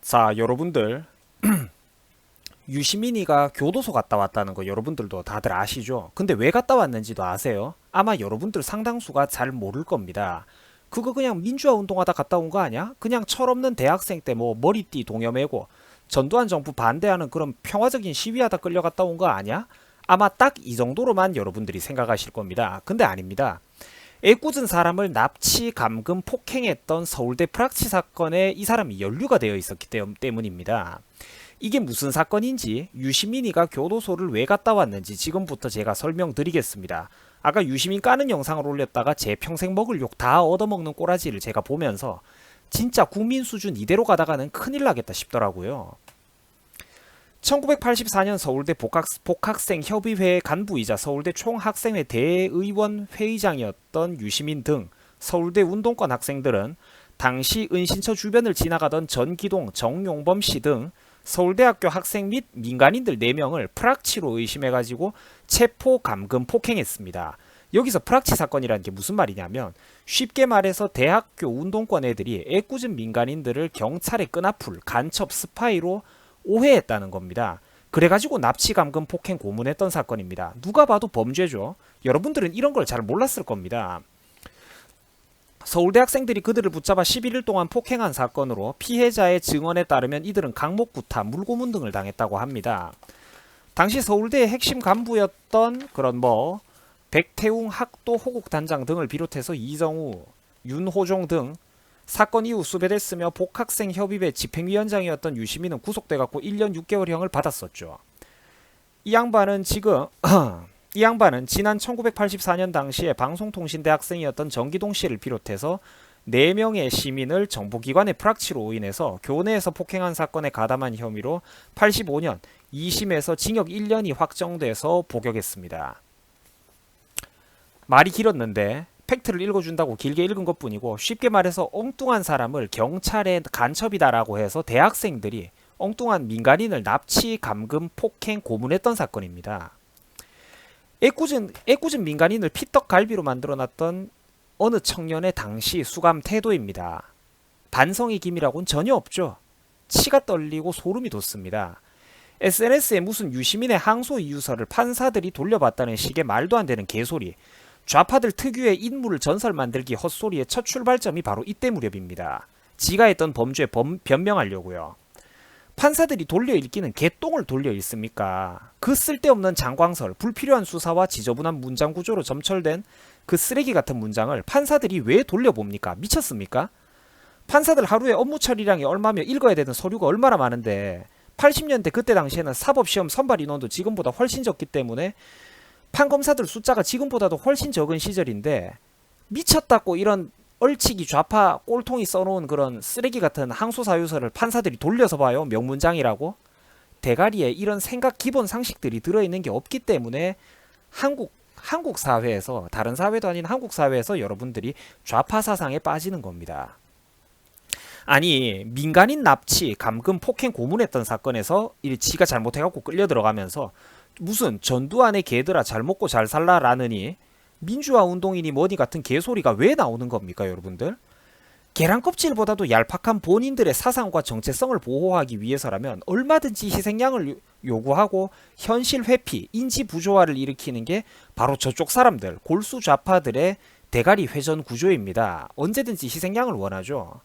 자, 여러분들 유시민이가 교도소 갔다 왔다는 거 여러분들도 다들 아시죠? 근데 왜 갔다 왔는지도 아세요? 아마 여러분들 상당수가 잘 모를 겁니다. 그거 그냥 민주화 운동하다 갔다 온 거 아니야? 그냥 철없는 대학생 때 뭐 머리띠 동여매고 전두환 정부 반대하는 그런 평화적인 시위하다 끌려갔다 온 거 아니야? 아마 딱 이 정도로만 여러분들이 생각하실 겁니다. 근데 아닙니다. 애꿎은 사람을 납치, 감금, 폭행했던 서울대 프락치 사건에 이 사람이 연루가 되어 있었기 때문입니다. 이게 무슨 사건인지 유시민이가 교도소를 왜 갔다 왔는지 지금부터 제가 설명드리겠습니다. 아까 유시민 까는 영상을 올렸다가 제 평생 먹을 욕 다 얻어먹는 꼬라지를 제가 보면서 진짜 국민 수준 이대로 가다가는 큰일 나겠다 싶더라고요. 1984년 서울대 복학생 협의회 간부이자 서울대 총학생회 대의원 회의장이었던 유시민 등 서울대 운동권 학생들은 당시 은신처 주변을 지나가던 전기동, 정용범 씨 등 서울대학교 학생 및 민간인들 4명을 프락치로 의심해가지고 체포, 감금, 폭행했습니다. 여기서 프락치 사건이라는 게 무슨 말이냐면 쉽게 말해서 대학교 운동권 애들이 애꿎은 민간인들을 경찰의 끈앞풀, 간첩, 스파이로 오해했다는 겁니다. 그래가지고 납치, 감금, 폭행, 고문했던 사건입니다. 누가 봐도 범죄죠. 여러분들은 이런 걸 잘 몰랐을 겁니다. 서울대 학생들이 그들을 붙잡아 11일 동안 폭행한 사건으로 피해자의 증언에 따르면 이들은 강목구타, 물고문 등을 당했다고 합니다. 당시 서울대의 핵심 간부였던 그런 백태웅 학도 호국단장 등을 비롯해서 이정우, 윤호종 등 사건 이후 수배됐으며 복학생 협의회 집행위원장이었던 유시민은 구속돼갖고 1년 6개월형을 받았었죠. 이 양반은 지난 1984년 당시에 방송통신대 학생이었던 정기동 씨를 비롯해서 4명의 시민을 정보기관의 프락치로 인해서 교내에서 폭행한 사건에 가담한 혐의로 85년 2심에서 징역 1년이 확정돼서 복역했습니다. 말이 길었는데 팩트를 읽어준다고 길게 읽은 것뿐이고 쉽게 말해서 엉뚱한 사람을 경찰의 간첩이다라고 해서 대학생들이 엉뚱한 민간인을 납치, 감금, 폭행, 고문했던 사건입니다. 애꿎은 민간인을 피떡갈비로 만들어놨던 어느 청년의 당시 수감 태도입니다. 반성의 기미라고는 전혀 없죠. 치가 떨리고 소름이 돋습니다. SNS에 무슨 유시민의 항소 이유서를 판사들이 돌려봤다는 식의 말도 안 되는 개소리. 좌파들 특유의 인물 전설 만들기 헛소리의 첫 출발점이 바로 이때 무렵입니다. 지가 했던 범죄에 변명하려고요. 판사들이 돌려 읽기는 개똥을 돌려 읽습니까? 그 쓸데없는 장광설, 불필요한 수사와 지저분한 문장 구조로 점철된 그 쓰레기 같은 문장을 판사들이 왜 돌려봅니까? 미쳤습니까? 판사들 하루에 업무 처리량이 얼마며 읽어야 되는 서류가 얼마나 많은데 80년대 그때 당시에는 사법시험 선발 인원도 지금보다 훨씬 적기 때문에 판검사들 숫자가 지금보다도 훨씬 적은 시절인데 미쳤다고 이런 얼치기 좌파 꼴통이 써놓은 그런 쓰레기 같은 항소사유서를 판사들이 돌려서 봐요. 명문장이라고. 대가리에 이런 생각 기본 상식들이 들어있는 게 없기 때문에 한국 사회에서 다른 사회도 아닌 한국 사회에서 여러분들이 좌파 사상에 빠지는 겁니다. 아니 민간인 납치, 감금, 폭행, 고문했던 사건에서 지가 잘못해갖고 끌려 들어가면서 무슨 전두환의 개들아 잘 먹고 잘 살라라느니 민주화 운동이니 뭐니 같은 개소리가 왜 나오는 겁니까 여러분들? 계란 껍질보다도 얄팍한 본인들의 사상과 정체성을 보호하기 위해서라면 얼마든지 희생양을 요구하고 현실 회피, 인지 부조화를 일으키는 게 바로 저쪽 사람들, 골수 좌파들의 대가리 회전 구조입니다. 언제든지 희생양을 원하죠.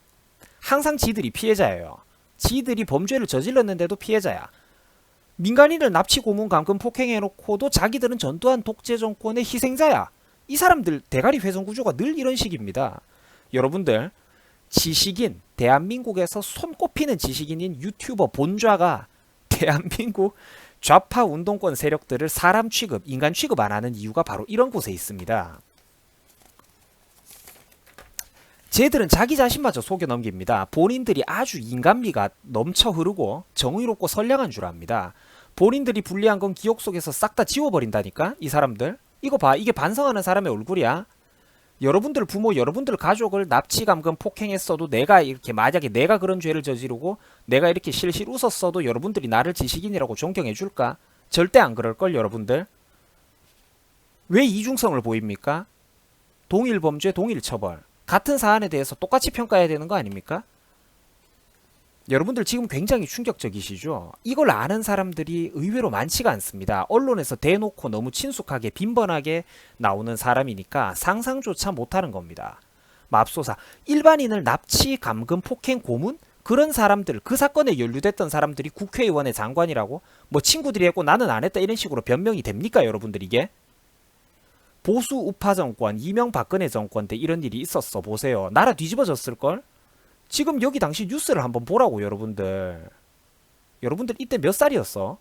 항상 지들이 피해자예요. 지들이 범죄를 저질렀는데도 피해자야. 민간인을 납치, 고문, 감금, 폭행해놓고도 자기들은 전두환 독재 정권의 희생자야. 이 사람들 대가리 회전 구조가 늘 이런 식입니다. 여러분들 지식인, 대한민국에서 손꼽히는 지식인인 유튜버 본좌가 대한민국 좌파 운동권 세력들을 사람 취급, 인간 취급 안 하는 이유가 바로 이런 곳에 있습니다. 쟤들은 자기 자신마저 속여 넘깁니다. 본인들이 아주 인간미가 넘쳐 흐르고 정의롭고 선량한 줄 압니다. 본인들이 불리한 건 기억 속에서 싹 다 지워버린다니까 이 사람들. 이거 봐, 이게 반성하는 사람의 얼굴이야. 여러분들 부모, 여러분들 가족을 납치, 감금, 폭행했어도 내가 이렇게 만약에 내가 그런 죄를 저지르고 내가 이렇게 실실 웃었어도 여러분들이 나를 지식인이라고 존경해 줄까? 절대 안 그럴걸 여러분들. 왜 이중성을 보입니까? 동일 범죄, 동일 처벌. 같은 사안에 대해서 똑같이 평가해야 되는 거 아닙니까? 여러분들 지금 굉장히 충격적이시죠? 이걸 아는 사람들이 의외로 많지가 않습니다. 언론에서 대놓고 너무 친숙하게 빈번하게 나오는 사람이니까 상상조차 못하는 겁니다. 맙소사, 일반인을 납치, 감금, 폭행, 고문? 그런 사람들, 그 사건에 연루됐던 사람들이 국회의원의 장관이라고? 뭐 친구들이 했고 나는 안 했다 이런 식으로 변명이 됩니까 여러분들 이게? 보수 우파 정권, 이명박근혜 정권 때 이런 일이 있었어 보세요. 나라 뒤집어졌을걸? 지금 여기 당시 뉴스를 한번 보라고 여러분들. 여러분들 이때 몇 살이었어?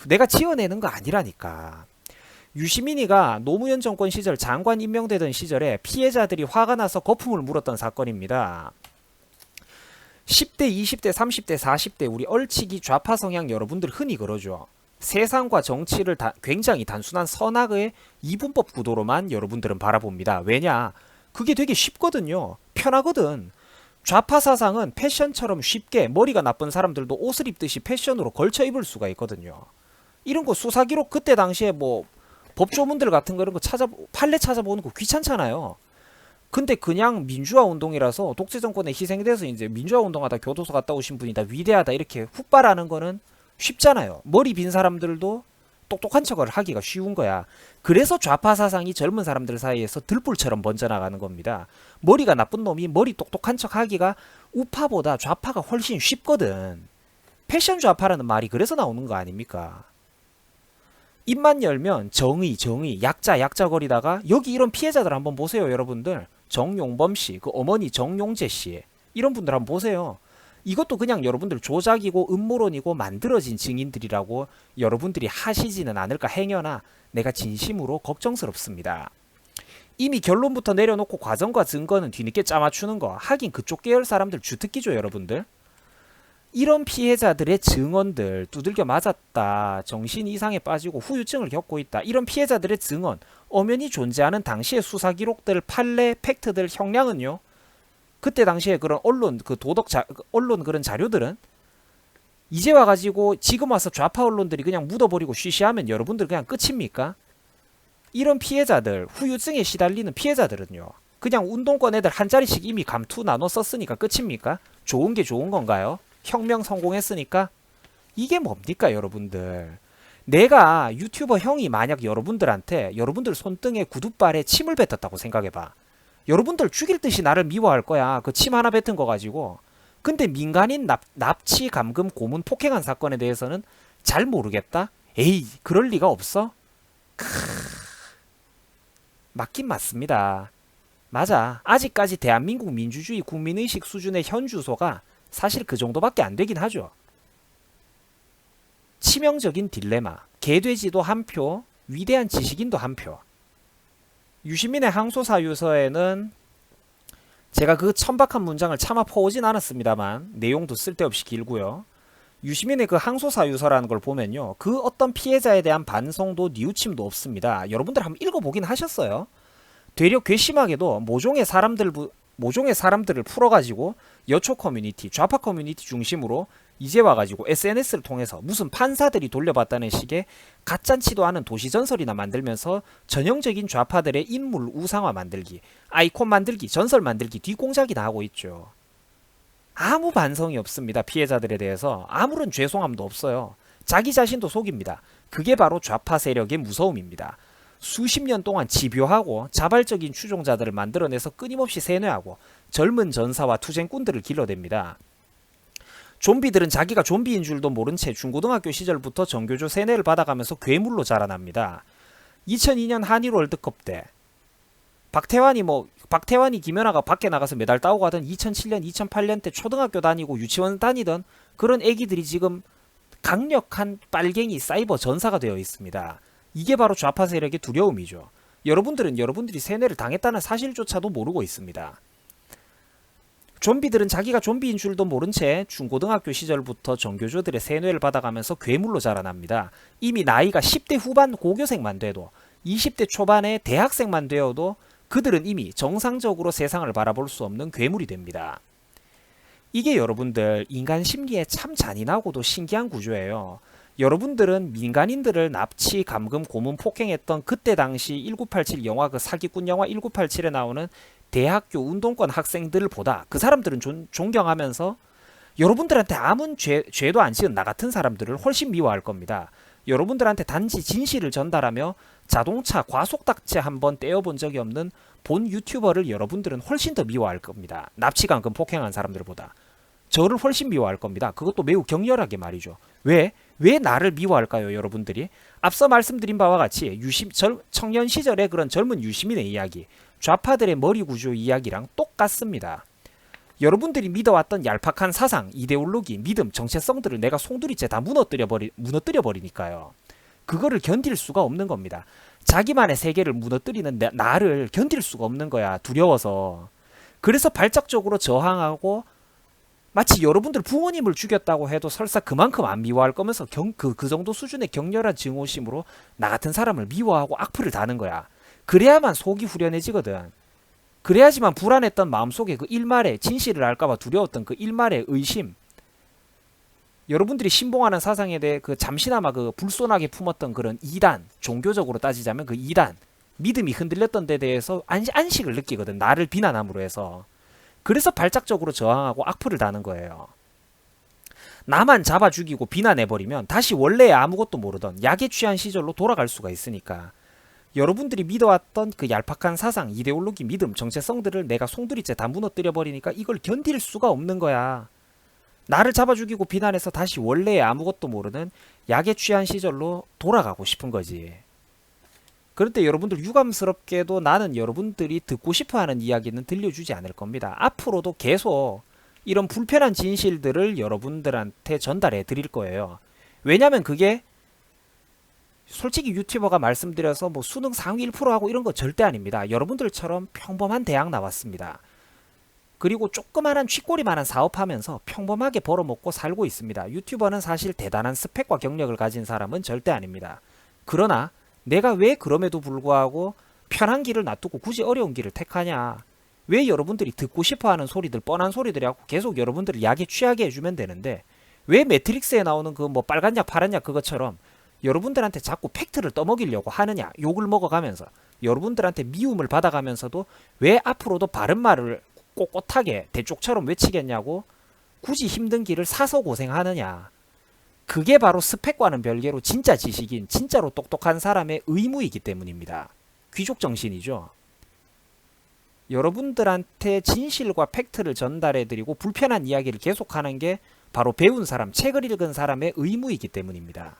내가 지어내는 거 아니라니까. 유시민이가 노무현 정권 시절 장관 임명되던 시절에 피해자들이 화가 나서 거품을 물었던 사건입니다. 10대, 20대, 30대, 40대 우리 얼치기 좌파 성향 여러분들 흔히 그러죠. 세상과 정치를 굉장히 단순한 선악의 이분법 구도로만 여러분들은 바라봅니다. 왜냐? 그게 되게 쉽거든요. 편하거든. 좌파 사상은 패션처럼 쉽게 머리가 나쁜 사람들도 옷을 입듯이 패션으로 걸쳐 입을 수가 있거든요. 이런 거 수사 기록 그때 당시에 뭐 법조문들 같은 거 이런 거 판례 찾아보는 거 귀찮잖아요. 근데 그냥 민주화 운동이라서 독재 정권에 희생돼서 이제 민주화 운동하다 교도소 갔다 오신 분이다 위대하다 이렇게 훗발하는 거는 쉽잖아요. 머리 빈 사람들도 똑똑한 척을 하기가 쉬운 거야. 그래서 좌파 사상이 젊은 사람들 사이에서 들불처럼 번져나가는 겁니다. 머리가 나쁜 놈이 머리 똑똑한 척 하기가 우파보다 좌파가 훨씬 쉽거든. 패션 좌파라는 말이 그래서 나오는 거 아닙니까? 입만 열면 정의 약자 거리다가 여기 이런 피해자들 한번 보세요 여러분들. 정용범씨, 그 어머니 정용재씨 이런 분들 한번 보세요. 이것도 그냥 여러분들 조작이고 음모론이고 만들어진 증인들이라고 여러분들이 하시지는 않을까 행여나 내가 진심으로 걱정스럽습니다. 이미 결론부터 내려놓고 과정과 증거는 뒤늦게 짜맞추는 거 하긴 그쪽 계열 사람들 주특기죠 여러분들. 이런 피해자들의 증언들 두들겨 맞았다, 정신 이상에 빠지고 후유증을 겪고 있다 이런 피해자들의 증언 엄연히 존재하는 당시의 수사 기록들, 판례, 팩트들, 형량은요 그때 당시에 그런 언론 언론 그런 자료들은 이제 와가지고 지금 와서 좌파 언론들이 그냥 묻어버리고 쉬쉬하면 여러분들 그냥 끝입니까? 이런 피해자들, 후유증에 시달리는 피해자들은요 그냥 운동권 애들 한 자리씩 이미 감투 나눠 썼으니까 끝입니까? 좋은 게 좋은 건가요? 혁명 성공했으니까? 이게 뭡니까 여러분들. 내가 유튜버 형이 만약 여러분들한테 여러분들 손등에 구둣발에 침을 뱉었다고 생각해봐. 여러분들 죽일 듯이 나를 미워할 거야. 그 침 하나 뱉은 거 가지고. 근데 민간인 납치, 감금, 고문, 폭행한 사건에 대해서는 잘 모르겠다? 에이, 그럴 리가 없어? 맞긴 맞습니다. 맞아. 아직까지 대한민국 민주주의 국민의식 수준의 현 주소가 사실 그 정도밖에 안 되긴 하죠. 치명적인 딜레마. 개돼지도 한 표, 위대한 지식인도 한 표. 유시민의 항소사유서에는 제가 그 천박한 문장을 차마 퍼오진 않았습니다만 내용도 쓸데없이 길고요. 유시민의 그 항소사유서라는 걸 보면요. 그 어떤 피해자에 대한 반성도 뉘우침도 없습니다. 여러분들 한번 읽어보긴 하셨어요. 되려 괘씸하게도 모종의 사람들을 풀어가지고 여초 커뮤니티, 좌파 커뮤니티 중심으로 이제 와가지고 SNS를 통해서 무슨 판사들이 돌려봤다는 식의 가짠치도 않은 도시전설이나 만들면서 전형적인 좌파들의 인물 우상화 만들기, 아이콘 만들기, 전설 만들기, 뒷공작이나 하고 있죠. 아무 반성이 없습니다. 피해자들에 대해서 아무런 죄송함도 없어요. 자기 자신도 속입니다. 그게 바로 좌파 세력의 무서움입니다. 수십 년 동안 집요하고 자발적인 추종자들을 만들어내서 끊임없이 세뇌하고 젊은 전사와 투쟁꾼들을 길러댑니다. 좀비들은 자기가 좀비인 줄도 모른 채 중고등학교 시절부터 정교조 세뇌를 받아가면서 괴물로 자라납니다. 2002년 한일 월드컵 때 박태환이 김연아가 밖에 나가서 메달 따오고 하던 2007년 2008년 때 초등학교 다니고 유치원 다니던 그런 애기들이 지금 강력한 빨갱이 사이버 전사가 되어 있습니다. 이게 바로 좌파 세력의 두려움이죠. 여러분들은 여러분들이 세뇌를 당했다는 사실조차도 모르고 있습니다. 좀비들은 자기가 좀비인 줄도 모른 채 중고등학교 시절부터 정교조들의 세뇌를 받아가면서 괴물로 자라납니다. 이미 나이가 10대 후반 고교생만 돼도 20대 초반의 대학생만 되어도 그들은 이미 정상적으로 세상을 바라볼 수 없는 괴물이 됩니다. 이게 여러분들 인간 심리에 참 잔인하고도 신기한 구조예요. 여러분들은 민간인들을 납치, 감금, 고문, 폭행했던 그때 당시 1987 영화 그 사기꾼 영화 1987에 나오는 대학교 운동권 학생들보다 그 사람들은 존경하면서 여러분들한테 아무 죄도 안 지은 나 같은 사람들을 훨씬 미워할 겁니다. 여러분들한테 단지 진실을 전달하며 자동차 과속닥체 한번 떼어본 적이 없는 본 유튜버를 여러분들은 훨씬 더 미워할 겁니다. 납치강금 폭행한 사람들보다. 저를 훨씬 미워할 겁니다. 그것도 매우 격렬하게 말이죠. 왜 나를 미워할까요, 여러분들이? 앞서 말씀드린 바와 같이 청년 시절의 그런 젊은 유시민의 이야기, 좌파들의 머리 구조 이야기랑 똑같습니다. 여러분들이 믿어왔던 얄팍한 사상, 이데올로기, 믿음, 정체성들을 내가 송두리째 다 무너뜨려 버리니까요. 그거를 견딜 수가 없는 겁니다. 자기만의 세계를 무너뜨리는 나를 견딜 수가 없는 거야. 두려워서. 그래서 발작적으로 저항하고 마치 여러분들 부모님을 죽였다고 해도 설사 그만큼 안 미워할 거면서 그 정도 수준의 격렬한 증오심으로 나 같은 사람을 미워하고 악플을 다는 거야. 그래야만 속이 후련해지거든. 그래야지만 불안했던 마음속에 그 일말의 진실을 알까봐 두려웠던 그 일말의 의심, 여러분들이 신봉하는 사상에 대해 그 잠시나마 그 불손하게 품었던 그런 이단, 종교적으로 따지자면 그 이단, 믿음이 흔들렸던 데 대해서 안식을 느끼거든. 나를 비난함으로 해서. 그래서 발작적으로 저항하고 악플을 다는 거예요. 나만 잡아 죽이고 비난해버리면 다시 원래의 아무것도 모르던 약에 취한 시절로 돌아갈 수가 있으니까. 여러분들이 믿어왔던 그 얄팍한 사상, 이데올로기, 믿음, 정체성들을 내가 송두리째 다 무너뜨려 버리니까 이걸 견딜 수가 없는 거야. 나를 잡아 죽이고 비난해서 다시 원래의 아무것도 모르는 약에 취한 시절로 돌아가고 싶은 거지. 그런데 여러분들 유감스럽게도 나는 여러분들이 듣고 싶어하는 이야기는 들려주지 않을 겁니다. 앞으로도 계속 이런 불편한 진실들을 여러분들한테 전달해 드릴 거예요. 왜냐면 그게 솔직히 유튜버가 말씀드려서 뭐 수능 상위 1%하고 이런 거 절대 아닙니다. 여러분들처럼 평범한 대학 나왔습니다. 그리고 조그마한 쥐꼬리만한 사업하면서 평범하게 벌어먹고 살고 있습니다. 유튜버는 사실 대단한 스펙과 경력을 가진 사람은 절대 아닙니다. 그러나 내가 왜 그럼에도 불구하고 편한 길을 놔두고 굳이 어려운 길을 택하냐? 왜 여러분들이 듣고 싶어하는 소리들, 뻔한 소리들이 하고 계속 여러분들을 약에 취하게 해주면 되는데 왜 매트릭스에 나오는 그 뭐 빨간 약 파란 약 그것처럼 여러분들한테 자꾸 팩트를 떠먹이려고 하느냐? 욕을 먹어가면서 여러분들한테 미움을 받아가면서도 왜 앞으로도 바른 말을 꼿꼿하게 대쪽처럼 외치겠냐고 굳이 힘든 길을 사서 고생하느냐? 그게 바로 스펙과는 별개로 진짜 지식인, 진짜로 똑똑한 사람의 의무이기 때문입니다. 귀족 정신이죠. 여러분들한테 진실과 팩트를 전달해드리고 불편한 이야기를 계속하는 게 바로 배운 사람, 책을 읽은 사람의 의무이기 때문입니다.